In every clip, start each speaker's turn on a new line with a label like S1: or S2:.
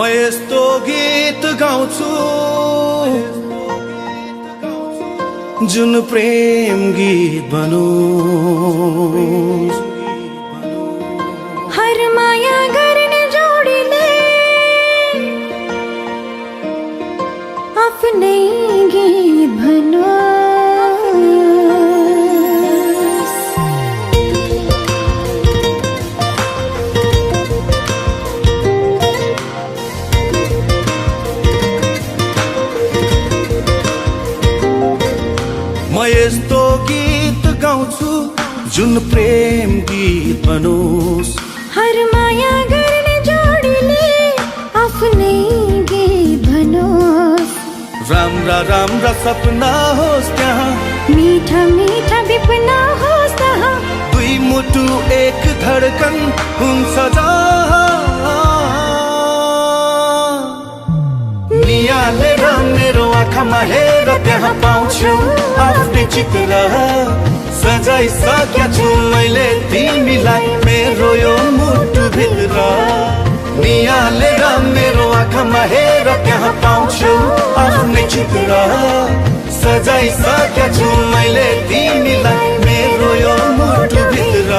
S1: म यस्तो गीत गाउँछु जुन प्रेम गीत बनोस्।
S2: हर माया गर्ने जोडीले आफ्नै गीत बनोस्।
S1: म यस्तो गीत गाउँछु जुन प्रेम गीत बनोस्।
S2: हर माया गर्ने जोडीले आफ्नै गीत बनोस्।
S1: राम्रा राम्रा सपना होस् त्यहाँ,
S2: मीठा मीठा विपना होस् तहाँ,
S1: दुई मुटु एक धडकन हुन्छ जहाँ। नियालेर मेरो आँखामा हेर त्यहाँ पाउँछु आफ्नै चित्र। सजाइसकेका छु मैले तिमीलाई मेरो यो मुटु भित्र। नियालेर मेरो आँखामा हेर त्यहाँ पाउँछु आफ्नै चित्र। सजाइसकेका छु मैले तिमीलाई मेरो यो मुटु भित्र।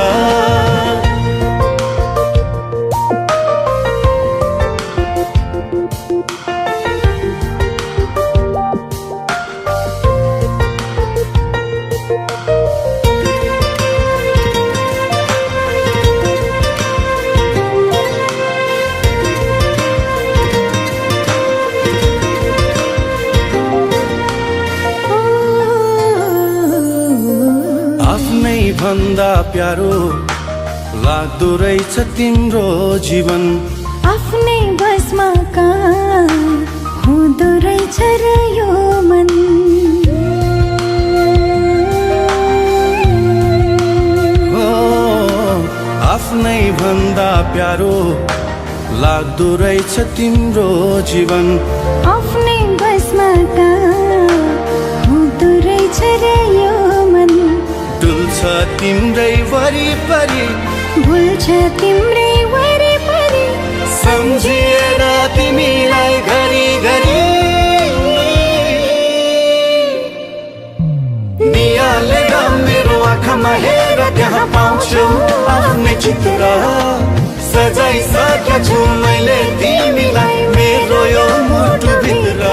S1: भन्दा प्यारो लाग्दो रहेछ तिम्रो जीवन।
S2: आफ्नै बसमा कहाँ हुँदो रहेछ र यो मन।
S1: आफ्नै भन्दा प्यारो लाग्दो रहेछ तिम्रो जीवन।
S2: आफ्नै बसमा कहाँ हुँदो रहेछ र यो मन।
S1: डुल्छ तिम्रै वरिपरि,
S2: भुल्छ तिम्रै वरिपरि,
S1: सम्झिएर तिमीलाई घरि घरि। नियालेर मेरो आँखामा हेर त्यहाँ पाउँछु आफ्नै चित्र। सजाइसकेका छु मैले तिमीलाई मेरो यो मुटु भित्र।